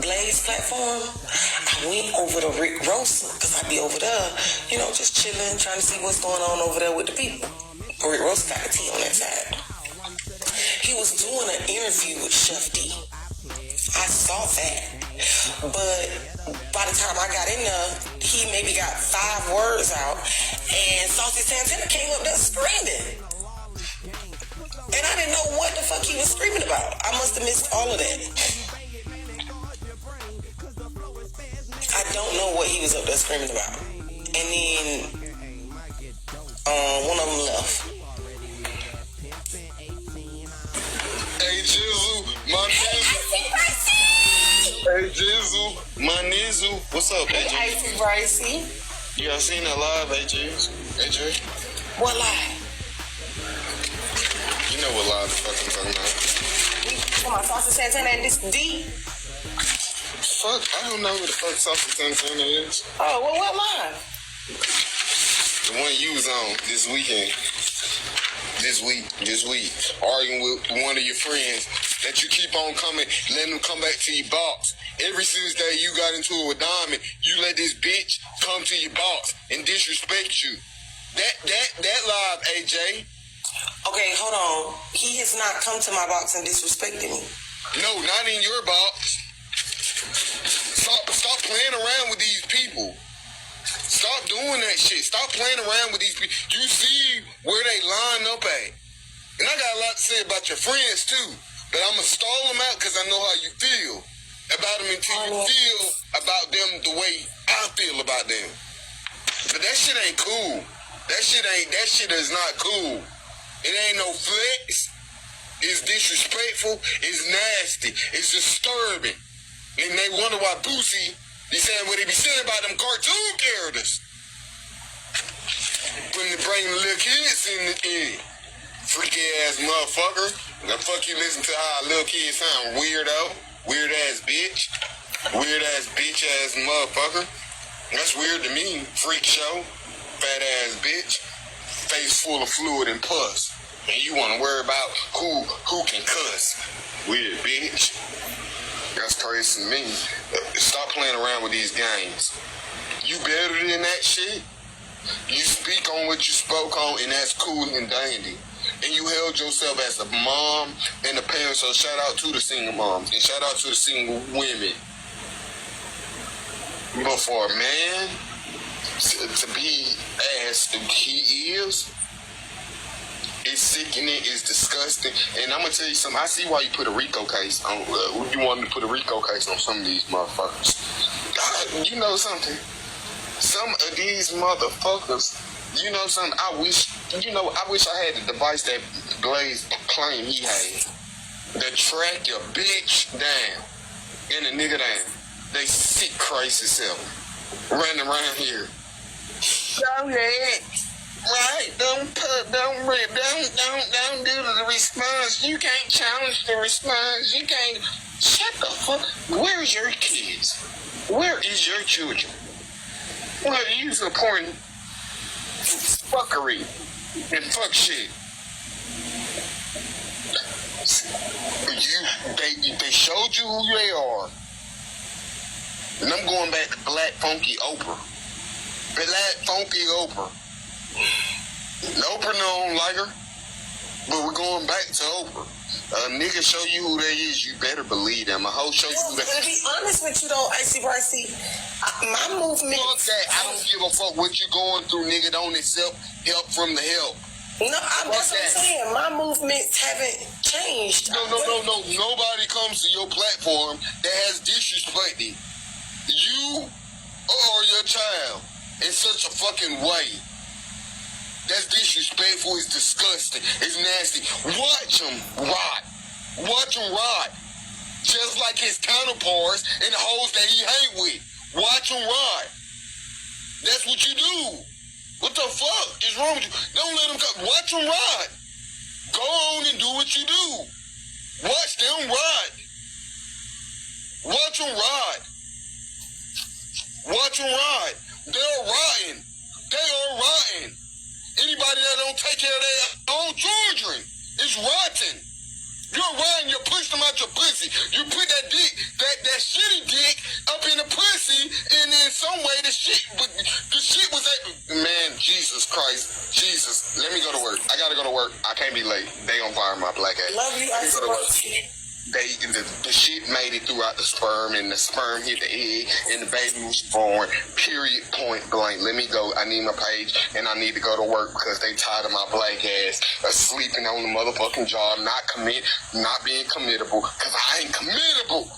Blaze platform, I went over to Rick Ross because I be over there, you know, just chilling, trying to see what's going on over there with the people. Rick Ross got the tea on that side. He was doing an interview with Chef D. I saw that, but by the time I got in there, he maybe got 5 words out, and Saucy Santana came up there screaming. And I didn't know what the fuck he was screaming about. I must have missed all of that. I don't know what he was up there screaming about. And then one of them left. Hey Jizzle, my nizzle. Hey Jizzle, my nizzle. What's up, AJ? Hey, Brice. Yeah, I seen that live, AJ. What live? You know what live the fuck I'm talking about. Come on, Saucy Santana and this D. Fuck, I don't know who the fuck Saucy Santana is. Oh, well, what live? The one you was on this weekend. This week, arguing with one of your friends that you keep on coming, letting them come back to your box. Every since day you got into it with Diamond, you let this bitch come to your box and disrespect you. That live, AJ. Okay, hold on. He has not come to my box and disrespected me. No, not in your box. Stop playing around with these people. Stop doing that shit. Stop playing around with these people. You see where they line up at. And I got a lot to say about your friends too. But I'm going to stall them out because I know how you feel about them until you feel about them the way I feel about them. But that shit ain't cool. That shit is not cool. It ain't no flex. It's disrespectful. It's nasty. It's disturbing. And they wonder why Boosie be saying what he be saying about them cartoon characters. When they bring the little kids in. Freaky ass motherfucker. The fuck you listen to how little kids sound, weirdo. Weird ass bitch. Weird ass bitch ass motherfucker. That's weird to me. Freak show. Fat ass bitch. Face full of fluid and pus. And you want to worry about who can cuss. Weird bitch. That's crazy to me. Stop playing around with these games. You better than that shit. You speak on what you spoke on, and that's cool and dandy. And you held yourself as a mom and a parent, so shout out to the single moms and shout out to the single women. But for a man to be as he is, it's sickening, it's disgusting, and I'm gonna tell you something. I see why you put a RICO case on. You wanted to put a RICO case on some of these motherfuckers. You know something? Some of these motherfuckers, you know something? I wish I had the device that Blaze claimed he had. To track your bitch down and the nigga down. They sick crazy self running around here. Go ahead. Right, don't do the response. You can't challenge the response. You can't. Shut the fuck. Where's your kids? Where is your children? Well, you supporting fuckery and fuck shit. They showed you who they are. And I'm going back to Black Funky Oprah. Black Funky Oprah. Oprah don't like her, but we're going back to Oprah. A nigga show you who they is, you better believe them. A hoe show you who they is. To be honest with you though, Icy Brice, my movement... Fuck that. I don't give a fuck what you going through, nigga. Don't accept help from the help. No, that's what I'm saying. My movements haven't changed. No. Nobody comes to your platform that has disrespected you or your child in such a fucking way. That's disrespectful. It's disgusting. It's nasty. Watch him rot. Watch him rot. Just like his counterparts and the hoes that he hate with. Watch him rot. That's what you do. What the fuck is wrong with you? Don't let him come. Watch him rot. Go on and do what you do. Watch them rot. Watch them rot. Watch them rot. They're rotting. They are rotting. Anybody that don't take care of their own children is rotten. You're rotten. You push them out your pussy. You put that dick, that shitty dick the shit was man, Jesus Christ. Jesus. Let me go to work. I gotta go to work. I can't be late. They gonna fire my black ass. Love you. I go to work. The shit made it throughout the sperm, and the sperm hit the egg, and the baby was born. Period. Point blank. Let me go. I need my page, and I need to go to work because they tired of my black ass sleeping on the motherfucking job, not being committable, because I ain't committable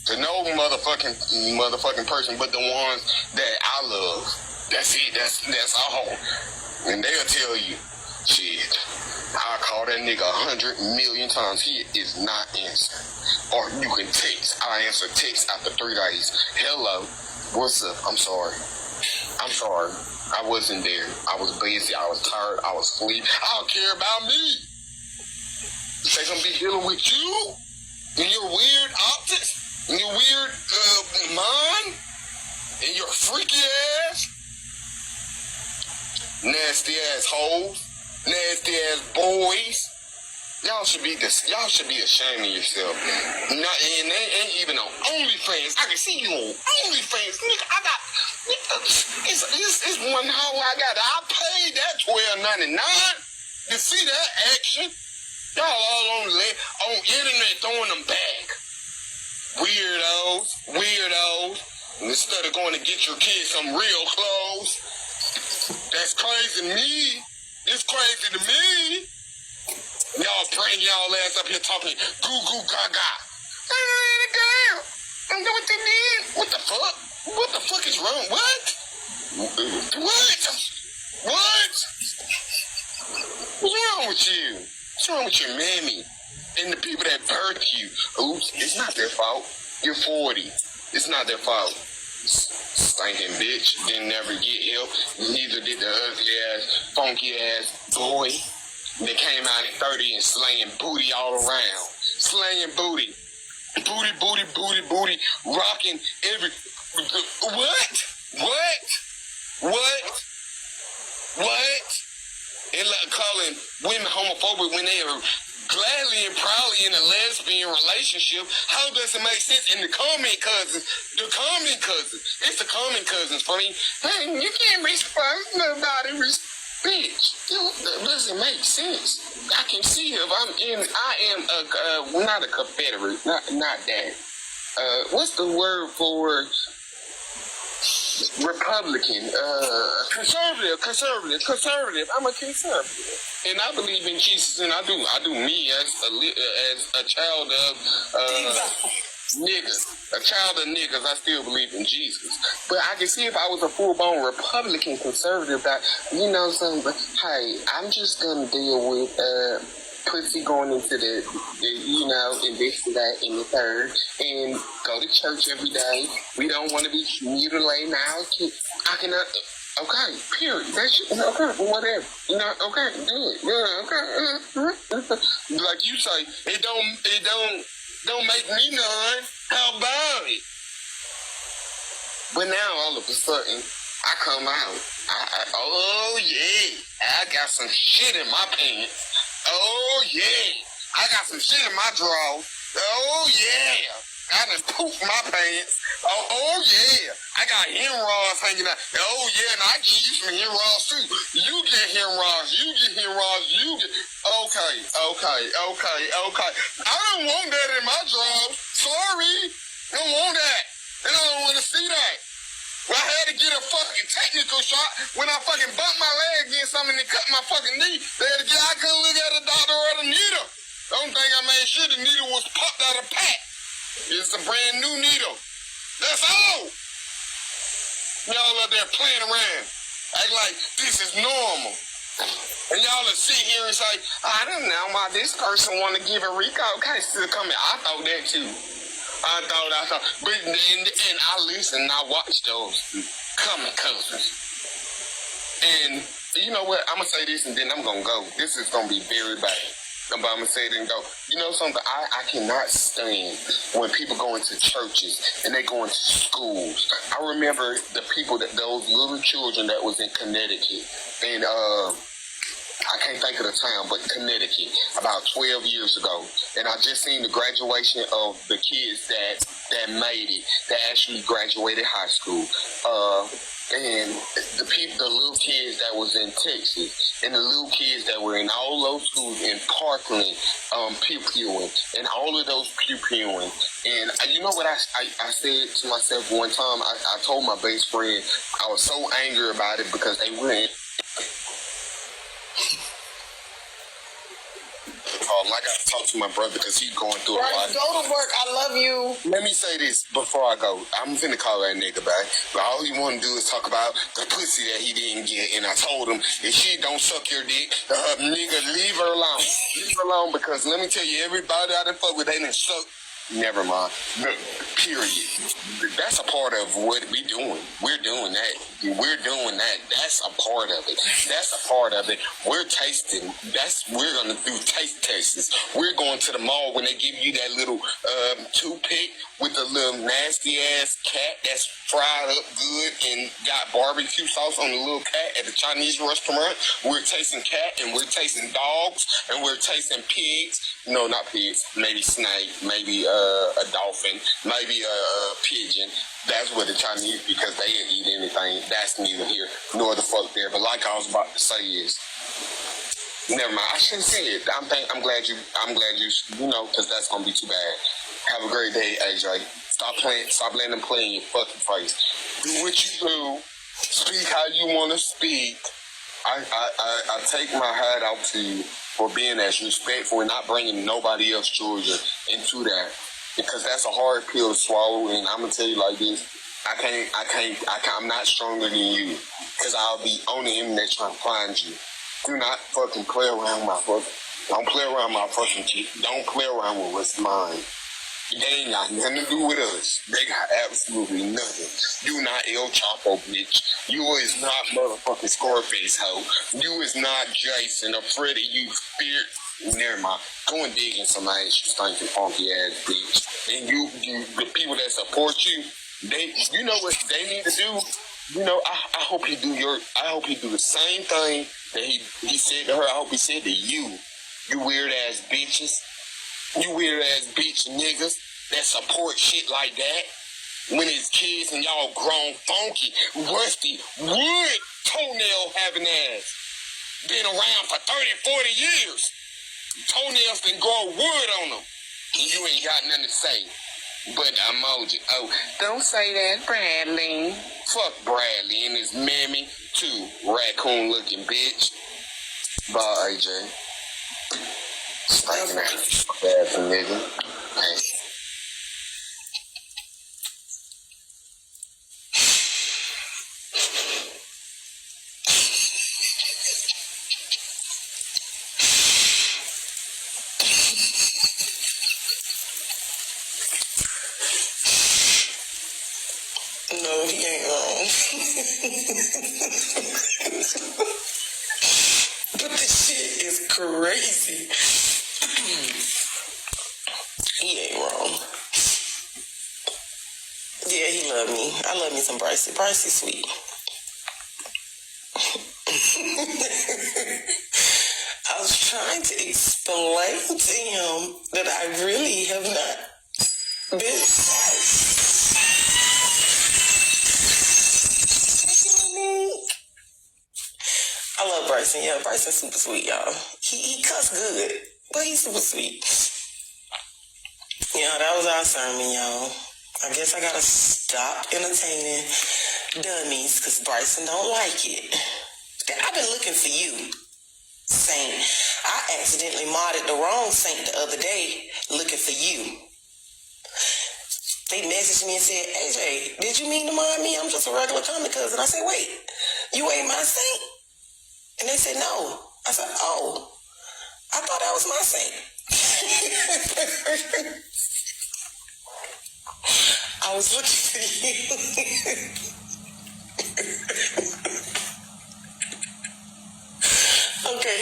to no motherfucking person but the ones that I love. That's it. That's all. And they'll tell you, shit, I call that nigga 100 million times. He is not answering. Or you can text. I answer text after 3 days. Hello. What's up? I'm sorry. I wasn't there. I was busy. I was tired. I was asleep. I don't care about me. They gonna be dealing with you and your weird optics and your weird mind and your freaky ass, nasty ass hoes. Nasty ass boys. Y'all should be ashamed of yourself. And they ain't even on OnlyFans. I can see you on OnlyFans. Nigga, I got it's one hoe I paid that $12.99 to see that action. Y'all all on internet throwing them back. Weirdos. And instead of going to get your kids some real clothes. That's crazy to me. It's crazy to me. Y'all bring y'all ass up here talking goo goo gaga. Girl, I know what they did. What the fuck? What the fuck is wrong? What? What's wrong with you? What's wrong with your mammy and the people that birthed you? Oops, it's not their fault. You're 40. It's not their fault. Stinking bitch didn't never get help. Neither did the ugly ass, funky ass boy that came out at 30 and slaying booty all around. Slaying booty. Booty. Rocking every. What? And like calling women homophobic when they are gladly and proudly in a lesbian relationship. How does it make sense in the common cousins? It's the common cousins for me. Hey, you can't respect nobody. Bitch, that doesn't make sense. I can see if I am not a Confederate, not that. What's the word for Republican? Conservative. I'm a conservative. And I believe in Jesus, and I do me as a child of niggas. I still believe in Jesus. But I can see if I was a full-blown Republican conservative, that something. But hey, I'm just gonna deal with pussy going into the and this and that and the third, and go to church every day. We don't want to be mutilating our kids. I cannot. Okay, period. That shit, okay, whatever. Okay, do it. Okay. Like you say, it don't make me none. How about it? But now all of a sudden, I come out. Oh yeah, I got some shit in my pants. Oh yeah, I got some shit in my drawers. Oh yeah. I done pooped my pants. Oh yeah. I got hemorrhoids hanging out. Oh yeah, and I give you some hemorrhoids too. You get hemorrhoids. Okay. I don't want that in my drawers. Sorry. I don't want that. And I don't want to see that. Well, I had to get a fucking technical shot when I fucking bumped my leg against something and cut my fucking knee. I couldn't look at the doctor or the needle. The only thing I made sure the needle was popped out of pack. It's a brand new needle. That's all. Y'all up there playing around. Act like this is normal. And y'all will sit here and say, I don't know why this person want to give a recall case to come in. I thought that too. I thought. But and I listen and I watch those coming cousins. And you know what? I'm going to say this and then I'm going to go. This is going to be very bad. I'm going to say it and go. You know something? I cannot stand when people go into churches and they go into schools. I remember those little children that was in Connecticut. And I can't think of the town, but Connecticut, about 12 years ago. And I just seen the graduation of the kids that made it, that actually graduated high school. And the little kids that was in Texas, and the little kids that were in all those schools in Parkland, pew-pewing, and all of those pew-pewing. And you know what I said to myself one time? I told my best friend, I was so angry about it because they went. I gotta talk to my brother because he's going through a lot. Go to work. I love you. Let me say this before I go. I'm finna call that nigga back. But all he want to do is talk about the pussy that he didn't get. And I told him, if she don't suck your dick, nigga, leave her alone. Leave her alone because let me tell you, everybody I done fuck with, they done suck. Never mind. Period. That's a part of what we doing. We're doing that. We're doing that. That's a part of it. That's a part of it. We're tasting. We're gonna do taste tests. We're going to the mall when they give you that little toothpick with the little nasty ass cat that's fried up good and got barbecue sauce on the little cat at the Chinese restaurant. We're tasting cat and we're tasting dogs and we're tasting pigs. No, not pigs. Maybe snake. Maybe a dolphin. Maybe a pigeon. That's what the Chinese, because they didn't eat anything. That's neither here nor the fuck there. But like I was about to say is, never mind. I shouldn't say it. I'm glad you, because that's gonna be too bad. Have a great day, Ajay. Stop letting them play in your fucking face. Do what you do. Speak how you want to speak. I take my hat off to you for being as respectful and not bringing nobody else Georgia into that, because that's a hard pill to swallow. And I'm gonna tell you like this: I'm not stronger than you, because I'll be on the internet trying to find you. Do not fucking play around my fucking. Don't play around my fucking shit. Don't play around with what's mine. They ain't got nothing to do with us. They got absolutely nothing. You not El Chapo, bitch. You is not motherfucking Scarface, hoe. You is not Jason or Freddy, you spirit. Never mind. Go and dig in some ass, you stinking funky ass bitch. And you, the people that support you, you know what they need to do? You know, I hope he do the same thing that he said to her. I hope he said to you. You weird ass bitches. You weird ass bitch niggas that support shit like that when it's kids and y'all grown, funky, rusty, wood toenail having ass. Been around for 30, 40 years. Toenails can grow wood on them. And you ain't got nothing to say. But emoji. Oh, don't say that, Bradley. Fuck Bradley and his mammy too, raccoon looking bitch. Bye, AJ. Stinking ass nigga. Hey. No, he ain't wrong. But this shit is crazy. He ain't wrong. Yeah, he love me. I love me some Brice. Brice is sweet. I was trying to explain to him that I really have not been. I love Bryson. Yeah, Bryson's super sweet, y'all. He cuss good, but he's super sweet. Yeah, that was our sermon, y'all. I guess I gotta stop entertaining dummies because Bryson don't like it. I've been looking for you, Saint. I accidentally modded the wrong Saint the other day looking for you. They messaged me and said, AJ, did you mean to mod me? I'm just a regular comic cousin. I said, wait, you ain't my Saint? And they said, no. I said, oh, I thought that was my Saint. I was looking for you. Okay,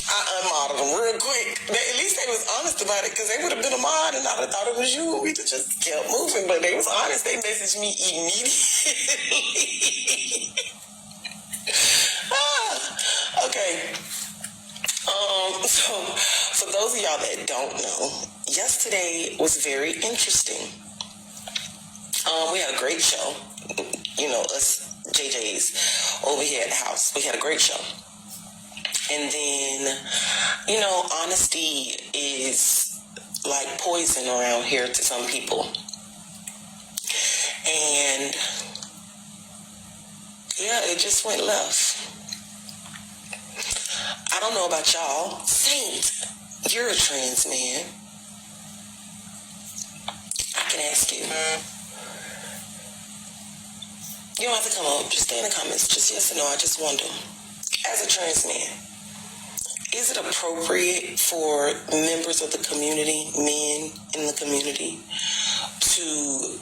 I unmodded them real quick. At least they was honest about it, because they would have been a mod and I'd have thought it was you. We just kept moving, but they was honest. They messaged me immediately. Okay. So for those of y'all that don't know, yesterday was very interesting. We had a great show. You know, us JJs over here at the house. We had a great show. And then, you know, honesty is like poison around here to some people. And yeah, it just went left. I don't know about y'all. Saint, you're a trans man. I can ask you. You don't have to come up. Just stay in the comments. Just yes or no. I just wonder. As a trans man, is it appropriate for members of the community, men in the community, to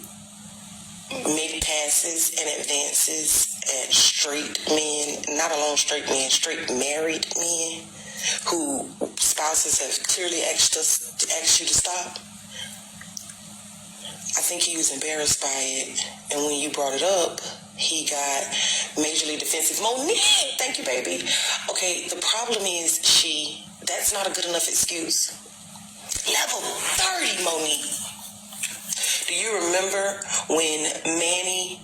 make passes and advances at straight men, not alone straight men, straight married men who spouses have clearly asked you to stop? I think he was embarrassed by it, and when you brought it up, he got majorly defensive. Monique, thank you, baby. Okay, the problem is that's not a good enough excuse. Level 30, Monique. Do you remember when Manny,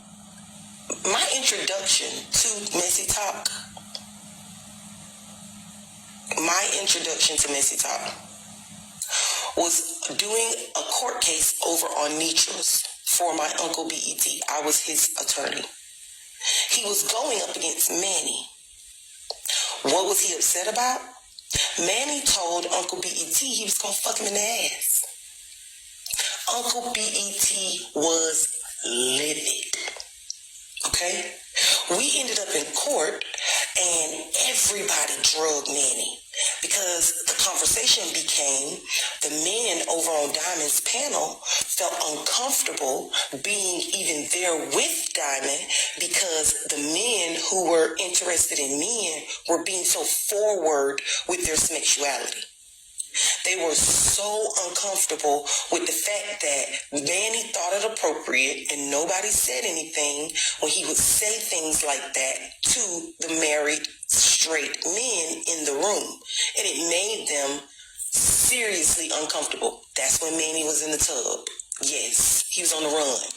my introduction to MESSYTOK, was doing a court case over on Nitra's for my Uncle BET. I was his attorney. He was going up against Manny. What was he upset about? Manny told Uncle BET he was going to fuck him in the ass. Uncle BET was livid. Okay? We ended up in court and everybody drugged Manny because the conversation became the men over on Diamond's panel felt uncomfortable being even there with Diamond because the men who were interested in men were being so forward with their sexuality. They were so uncomfortable with the fact that Manny thought it appropriate and nobody said anything when he would say things like that to the married straight men in the room. And it made them seriously uncomfortable. That's when Manny was in the tub. Yes, he was on the run.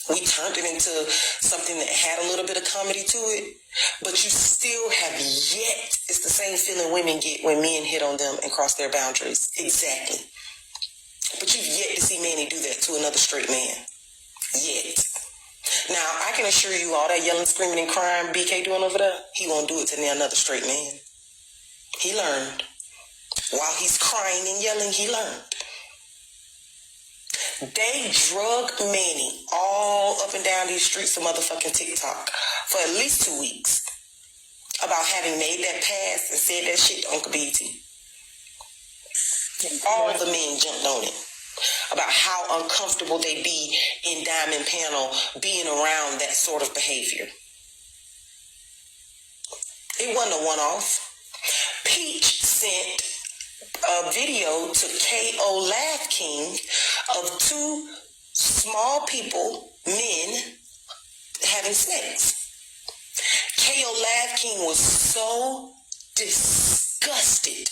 We turned it into something that had a little bit of comedy to it, but you still have yet, it's the same feeling women get when men hit on them and cross their boundaries. Exactly. But you've yet to see Manny do that to another straight man. Yet. Now, I can assure you all that yelling, screaming, and crying BK doing over there, he won't do it to another straight man. He learned. While he's crying and yelling, he learned. They drug Manny all up and down these streets of motherfucking TikTok for at least 2 weeks about having made that pass and said that shit to Uncle BT. All the men jumped on it about how uncomfortable they be in Diamond panel being around that sort of behavior. It wasn't a one-off. Peach sent a video to K.O. Laugh King of two small people, men, having sex. K.O. Laugh King was so disgusted.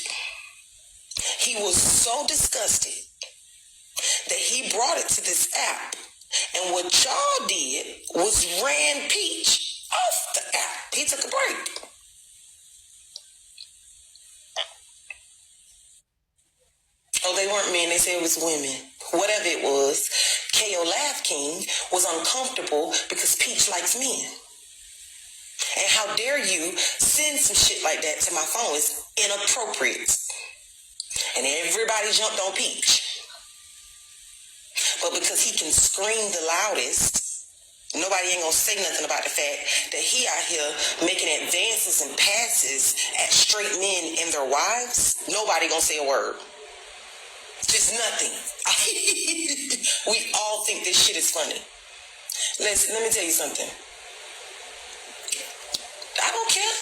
He was so disgusted that he brought it to this app. And what y'all did was ran Peach off the app. He took a break. Oh, they weren't men. They said it was women. Whatever it was, K.O. Laugh King was uncomfortable because Peach likes men. And how dare you send some shit like that to my phone? It's inappropriate. And everybody jumped on Peach. But because he can scream the loudest, nobody ain't gonna say nothing about the fact that he out here making advances and passes at straight men and their wives. Nobody gonna say a word. Just nothing. We all think this shit is funny. Let me tell you something. I don't care.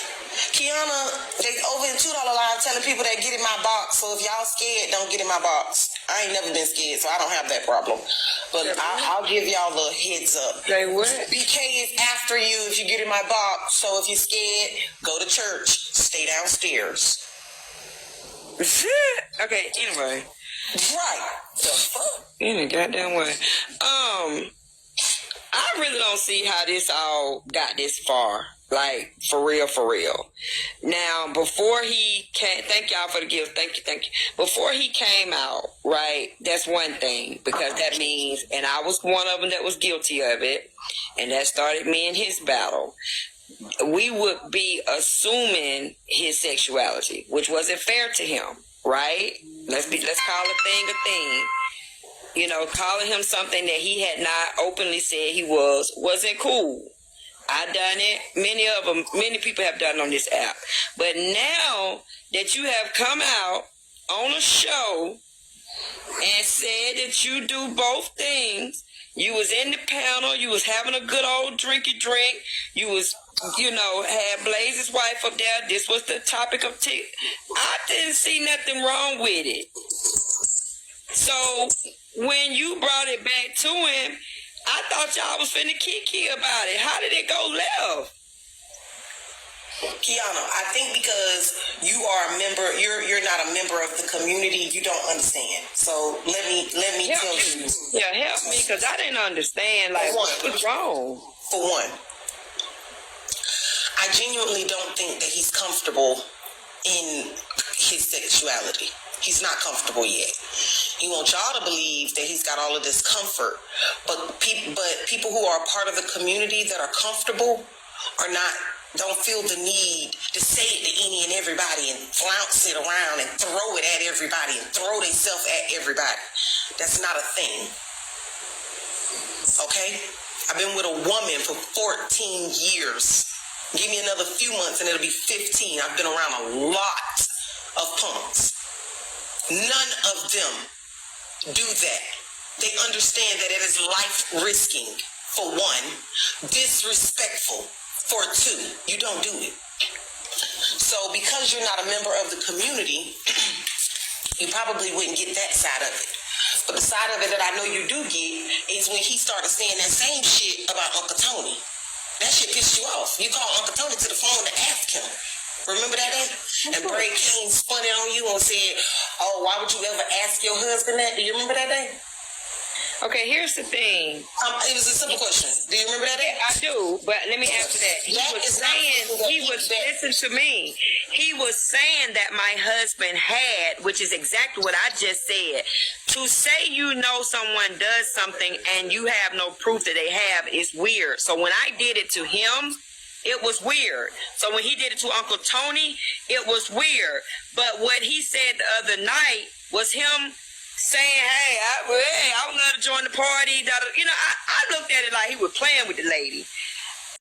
Kiana, they over in $2 live telling people that get in my box. So if y'all scared, don't get in my box. I ain't never been scared, so I don't have that problem. But I'll give y'all a heads up. Like what? BK is after you if you get in my box. So if you're scared, go to church. Stay downstairs. Okay, anyway. Right. The fuck? In a goddamn way. I really don't see how this all got this far. Like, for real, for real. Now, before he came, thank y'all for the gift. Thank you. Before he came out, right, that's one thing. Because that means, and I was one of them that was guilty of it. And that started me and his battle. We would be assuming his sexuality, which wasn't fair to him, right? Let's call a thing a thing. You know, calling him something that he had not openly said he wasn't cool. I done it. Many people have done it on this app. But now that you have come out on a show and said that you do both things, you was in the panel, you was having a good old drinky drink, you was, you know, had Blaze's wife up there, this was the topic of I didn't see nothing wrong with it. So when you brought it back to him, I thought y'all was finna kiki about it. How did it go left? Kiana, I think because you are a member, you're not a member of the community, you don't understand. So let me tell you. Yeah, help me, because I didn't understand. Like, what was wrong? For one, I genuinely don't think that he's comfortable in his sexuality. He's not comfortable yet. He wants y'all to believe that he's got all of this comfort, but people who are a part of the community that are comfortable don't feel the need to say it to any and everybody and flounce it around and throw it at everybody and throw themselves at everybody. That's not a thing. Okay? I've been with a woman for 14 years. Give me another few months and it'll be 15. I've been around a lot of punks. None of them do that. They understand that it is life risking, for one, disrespectful, for two. You don't do it. So because you're not a member of the community, you probably wouldn't get that side of it. But the side of it that I know you do get is when he started saying that same shit about Uncle Tony. That shit pissed you off. You called Uncle Tony to the phone to ask him. Remember that day? And Braid King spun it on you and said, oh, why would you ever ask your husband that? Do you remember that day? Okay, here's the thing. It was a simple question. Do you remember that day? I do, but let me answer that. Listen to me. He was saying that my husband had, which is exactly what I just said. To say you know someone does something and you have no proof that they have is weird. So when I did it to him, it was weird. So when he did it to Uncle Tony, it was weird. But what he said the other night was him saying, hey, I would love to join the party. You know, I looked at it like he was playing with the lady.